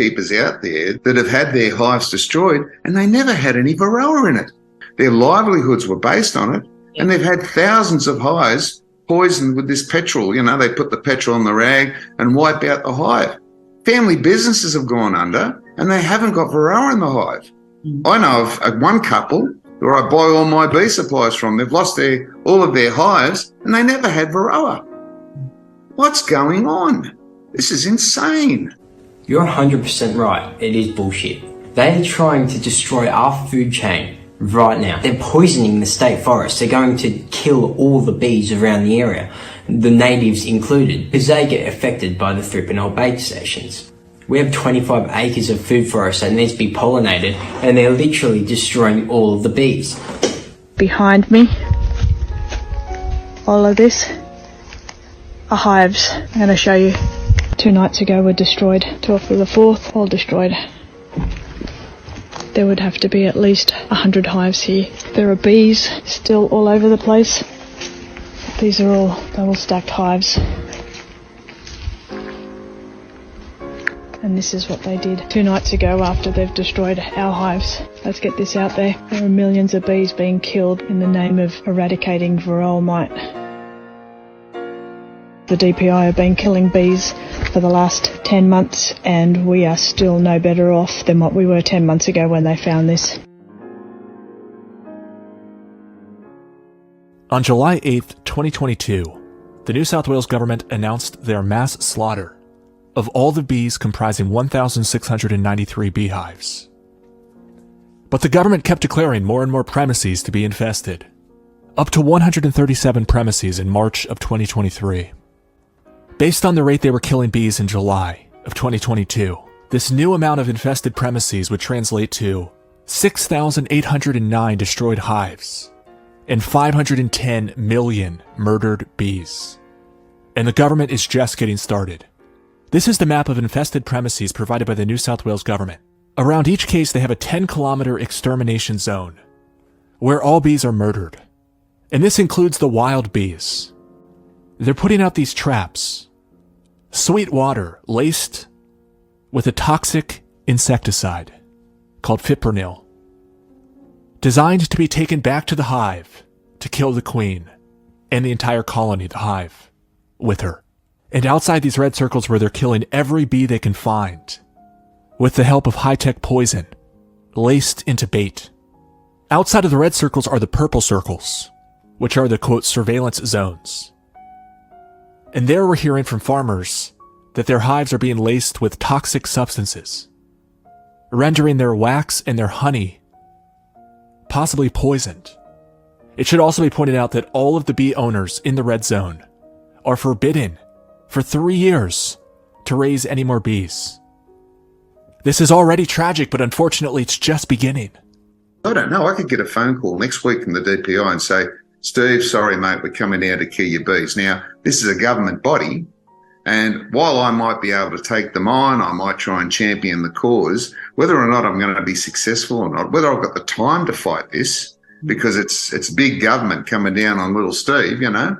keepers out there that have had their hives destroyed and they never had any varroa in it. Their livelihoods were based on it, and they've had thousands of hives poisoned with this petrol. You know, they put the petrol on the rag and wipe out the hive. Family businesses have gone under and they haven't got varroa in the hive. I know of one couple where I buy all my bee supplies from. They've lost all of their hives and they never had varroa. What's going on? This is insane. You're 100% right. It is bullshit. They are trying to destroy our food chain right now. They're poisoning the state forest. They're going to kill all the bees around the area, the natives included, because they get affected by the fipronil bait stations. We have 25 acres of food forest that needs to be pollinated, and they're literally destroying all of the bees. Behind me, all of this are hives. I'm going to show you. 2 nights ago were destroyed. 12th of the 4th, all destroyed. There would have to be at least 100 hives here. There are bees still all over the place. These are all double stacked hives. And this is what they did 2 nights ago after they've destroyed our hives. Let's get this out there. There are millions of bees being killed in the name of eradicating varroa mite. The DPI have been killing bees for the last 10 months and we are still no better off than what we were 10 months ago when they found this. On July 8th, 2022, the New South Wales government announced their mass slaughter of all the bees comprising 1,693 beehives. But the government kept declaring more and more premises to be infested, up to 137 premises in March of 2023. Based on the rate they were killing bees in July of 2022, this new amount of infested premises would translate to 6,809 destroyed hives and 510 million murdered bees. And the government is just getting started. This is the map of infested premises provided by the New South Wales government. Around each case, they have a 10-kilometer extermination zone where all bees are murdered. And this includes the wild bees. They're putting out these traps, sweet water laced with a toxic insecticide called fipronil, designed to be taken back to the hive to kill the queen and the entire colony, the hive, with her. And outside these red circles where they're killing every bee they can find with the help of high-tech poison laced into bait. Outside of the red circles are the purple circles, which are the, quote, surveillance zones. And there we're hearing from farmers that their hives are being laced with toxic substances, rendering their wax and their honey possibly poisoned. It should also be pointed out that all of the bee owners in the red zone are forbidden for 3 years to raise any more bees. This is already tragic, but unfortunately it's just beginning. I don't know. I could get a phone call next week from the DPI and say, Steve, sorry, mate, we're coming down to kill your bees. Now, this is a government body, and while I might be able to take them on, I might try and champion the cause, whether or not I'm going to be successful or not, whether I've got the time to fight this, because it's big government coming down on little Steve, you know,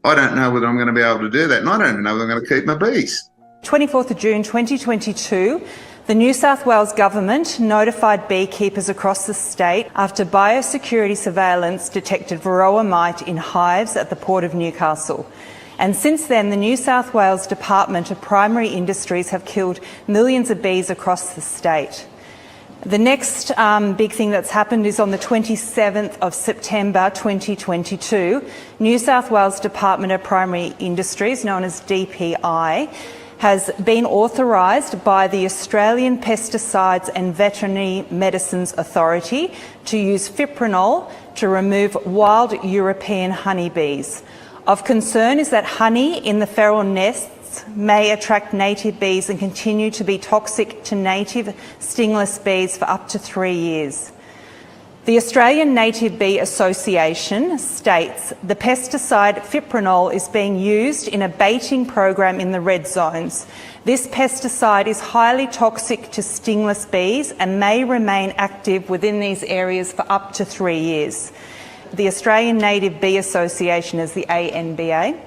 I don't know whether I'm going to be able to do that, and I don't even know whether I'm going to keep my bees. 24th of June 2022, the New South Wales Government notified beekeepers across the state after biosecurity surveillance detected varroa mite in hives at the Port of Newcastle. And since then, the New South Wales Department of Primary Industries have killed millions of bees across the state. The next big thing that's happened is on the 27th of September 2022, New South Wales Department of Primary Industries, known as DPI, has been authorised by the Australian Pesticides and Veterinary Medicines Authority to use fipronil to remove wild European honeybees. Of concern is that honey in the feral nests may attract native bees and continue to be toxic to native stingless bees for up to 3 years. The Australian Native Bee Association states the pesticide fipronil is being used in a baiting program in the red zones. This pesticide is highly toxic to stingless bees and may remain active within these areas for up to 3 years. The Australian Native Bee Association is the ANBA.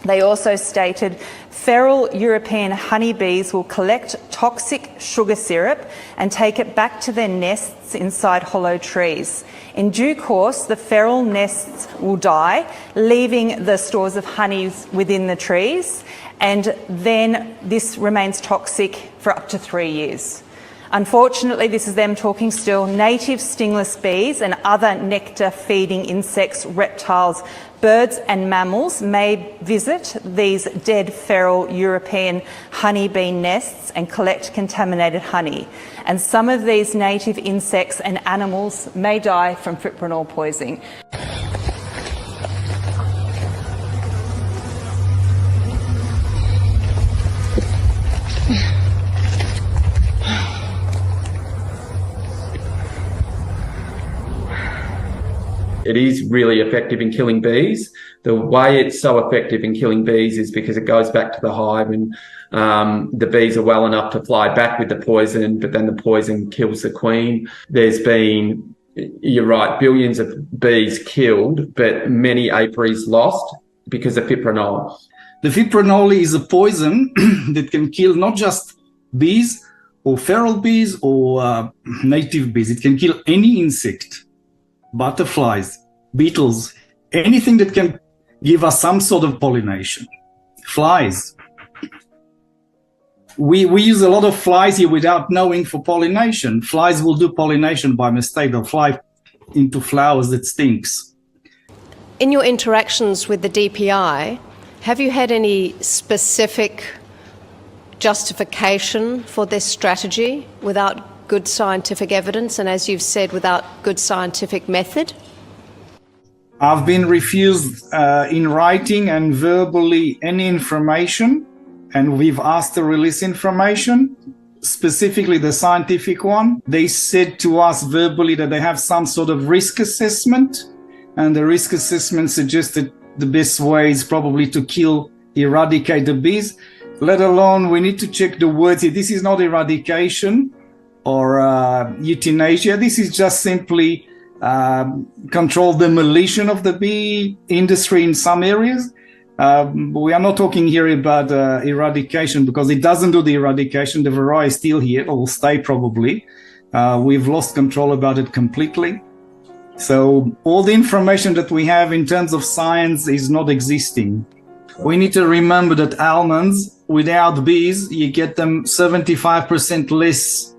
They also stated feral European honeybees will collect toxic sugar syrup and take it back to their nests inside hollow trees. In due course, the feral nests will die, leaving the stores of honeys within the trees, and then this remains toxic for up to 3 years. Unfortunately, this is them talking still. Native stingless bees and other nectar-feeding insects, reptiles, birds and mammals may visit these dead feral European honeybee nests and collect contaminated honey. And some of these native insects and animals may die from fipronil poisoning. It is really effective in killing bees. The way it's so effective in killing bees is because it goes back to the hive and the bees are well enough to fly back with the poison, but then the poison kills the queen. There's been, you're right, billions of bees killed, but many apiaries lost because of fipronil. The fipronil is a poison that can kill not just bees or feral bees or native bees. It can kill any insect. Butterflies, beetles, anything that can give us some sort of pollination. Flies. We use a lot of flies here without knowing for pollination. Flies will do pollination by mistake. They'll fly into flowers that stinks. In your interactions with the DPI, have you had any specific justification for this strategy without good scientific evidence, and as you've said, without good scientific method? I've been refused in writing and verbally any information, and we've asked to release information, specifically the scientific one. They said to us verbally that they have some sort of risk assessment, and the risk assessment suggested the best way is probably to eradicate the bees, let alone we need to check the words here. This is not eradication or euthanasia. This is just simply controlled demolition of the bee industry in some areas. We are not talking here about eradication, because it doesn't do the eradication. The varroa is still here, it will stay probably. We've lost control about it completely. So all the information that we have in terms of science is not existing. We need to remember that almonds, without bees, you get them 75% less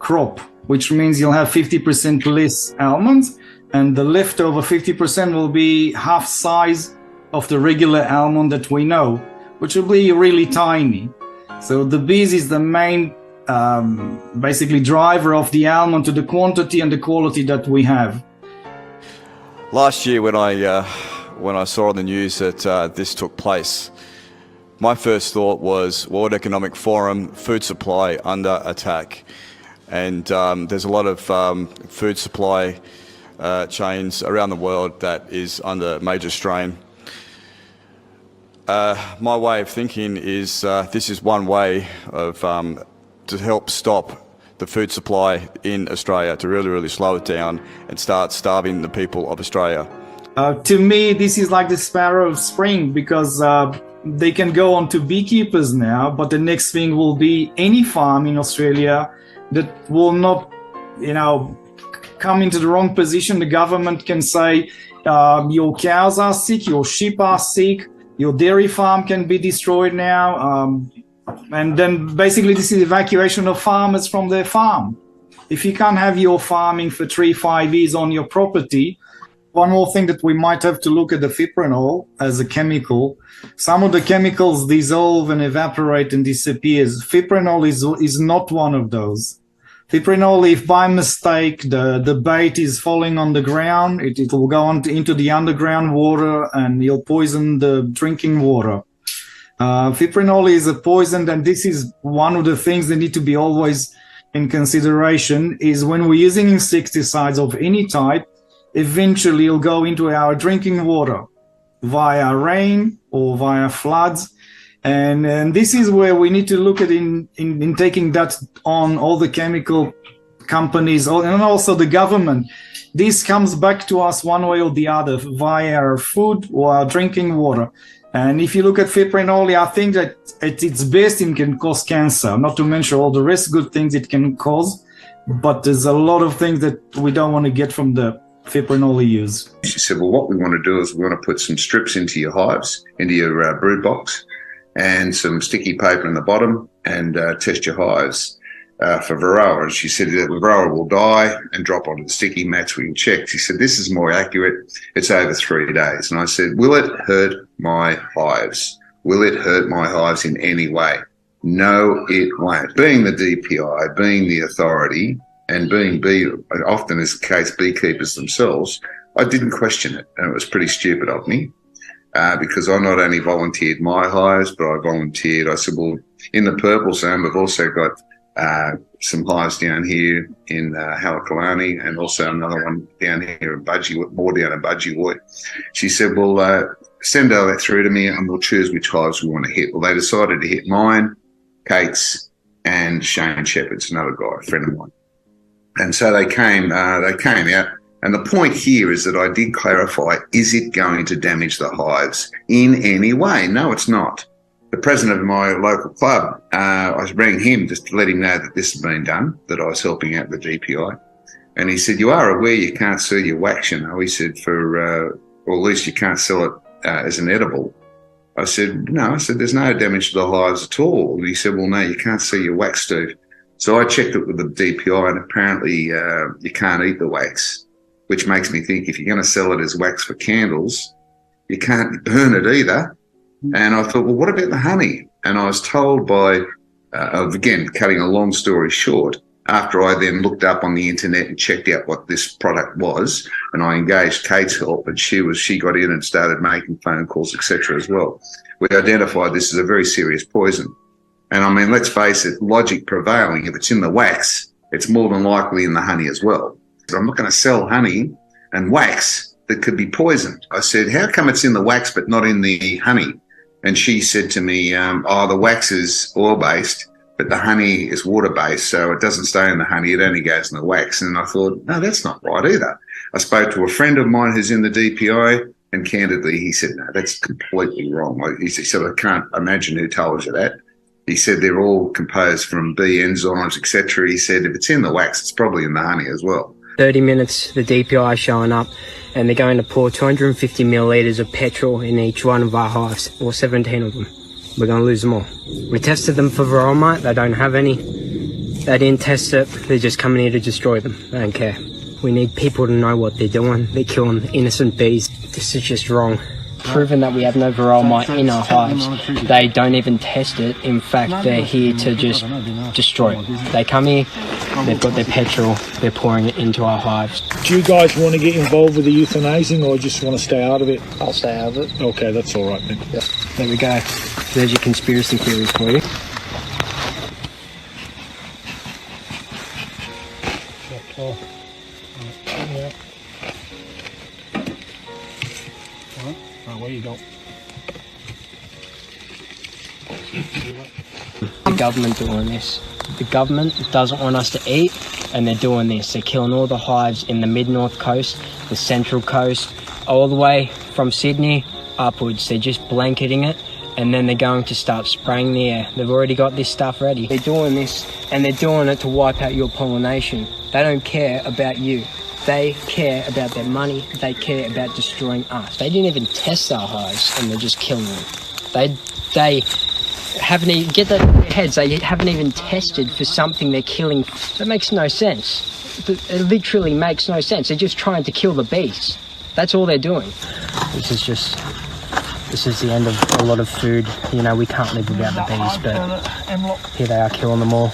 crop, which means you'll have 50% less almonds, and the leftover 50% will be half size of the regular almond that we know, which will be really tiny. So the bees is the main basically driver of the almond to the quantity and the quality that we have. Last year when I saw on the news that this took place, my first thought was World Economic Forum, food supply under attack. And there's a lot of food supply chains around the world that is under major strain. My way of thinking is this is one way of to help stop the food supply in Australia, to really slow it down and start starving the people of Australia. To me, this is like the sparrow of spring, because they can go on to beekeepers now, but the next thing will be any farm in Australia that will not, come into the wrong position. The government can say your cows are sick, your sheep are sick, your dairy farm can be destroyed now. And then basically this is evacuation of farmers from their farm. If you can't have your farming for 3-5 years on your property. One more thing that we might have to look at the fipronil as a chemical. Some of the chemicals dissolve and evaporate and disappears. Fipronil is not one of those. Fipronil, if by mistake the bait is falling on the ground, it will go on into the underground water and you'll poison the drinking water. Fipronil is a poison, and this is one of the things that need to be always in consideration, is when we're using insecticides of any type, eventually it'll go into our drinking water via rain or via floods. And this is where we need to look at in taking that on all the chemical companies and also the government. This comes back to us one way or the other via our food or our drinking water. And if you look at fipronil, I think that at its best, it can cause cancer, not to mention all the rest good things it can cause. But there's a lot of things that we don't want to get from the fipronil use. She said, well, what we want to do is we want to put some strips into your hives, into your brood box, and some sticky paper in the bottom, and test your hives for varroa. And she said that the varroa will die and drop onto the sticky mats. We can check. She said, this is more accurate. It's over 3 days. And I said, will it hurt my hives? Will it hurt my hives in any way? No, it won't. Being the DPI, being the authority, and being often is the case, beekeepers themselves, I didn't question it. And it was pretty stupid of me because I not only volunteered my hives, but I said, well, in the purple zone, we've also got some hives down here in Halakalani, and also another one down here in more down in Budgewoi. She said, well, send all that through to me and we'll choose which hives we want to hit. Well, they decided to hit mine, Kate's, and Shane Shepherd's, another guy, a friend of mine. And so they came out. And the point here is that I did clarify, is it going to damage the hives in any way? No, it's not. The president of my local club, I rang him just to let him know that this had been done, that I was helping out the DPI. And he said, you are aware you can't sell your wax, you know. He said, or at least you can't sell it as an edible. I said, no. I said, there's no damage to the hives at all. And he said, well, no, you can't sell your wax, Steve. So I checked it with the DPI, and apparently you can't eat the wax, which makes me think if you're going to sell it as wax for candles, you can't burn it either. And I thought, well, what about the honey? And I was told by, again, cutting a long story short, after I then looked up on the internet and checked out what this product was, and I engaged Kate's help, and she got in and started making phone calls, etc. as well. We identified this as a very serious poison. And I mean, let's face it, logic prevailing, if it's in the wax, it's more than likely in the honey as well. So I'm not going to sell honey and wax that could be poisoned. I said, how come it's in the wax but not in the honey? And she said to me, the wax is oil-based, but the honey is water-based, so it doesn't stay in the honey, it only goes in the wax. And I thought, no, that's not right either. I spoke to a friend of mine who's in the DPI, and candidly, he said, no, that's completely wrong. He said, I can't imagine who told you that. He said they're all composed from bee enzymes, etc. He said if it's in the wax, it's probably in the honey as well. 30 minutes, the DPI is showing up, and they're going to pour 250 millilitres of petrol in each one of our hives, or 17 of them. We're going to lose them all. We tested them for varroa mite. They don't have any. They didn't test it. They're just coming here to destroy them. They don't care. We need people to know what they're doing. They're killing innocent bees. This is just wrong. Proven that we have no varroa mite in our hives. They don't even test it. In fact, they're here to just destroy it. They come here, they've got their petrol, they're pouring it into our hives. Do you guys want to get involved with the euthanizing, or just want to stay out of it? I'll stay out of it. Okay, that's all right then. Yep. There we go. There's your conspiracy theories for you. Where you go? The government doing this. The government doesn't want us to eat, and they're doing this. They're killing all the hives in the mid-north coast, the central coast, all the way from Sydney upwards. They're just blanketing it, and then they're going to start spraying the air. They've already got this stuff ready. They're doing this, and they're doing it to wipe out your pollination. They don't care about you. They care about their money. They care about destroying us. They didn't even test our hives, and they're just killing them. They haven't even, get that in their heads, they haven't even tested for something they're killing. That makes no sense. It literally makes no sense. They're just trying to kill the bees. That's all they're doing. This is the end of a lot of food. You know, we can't live without the bees, but here they are killing them all.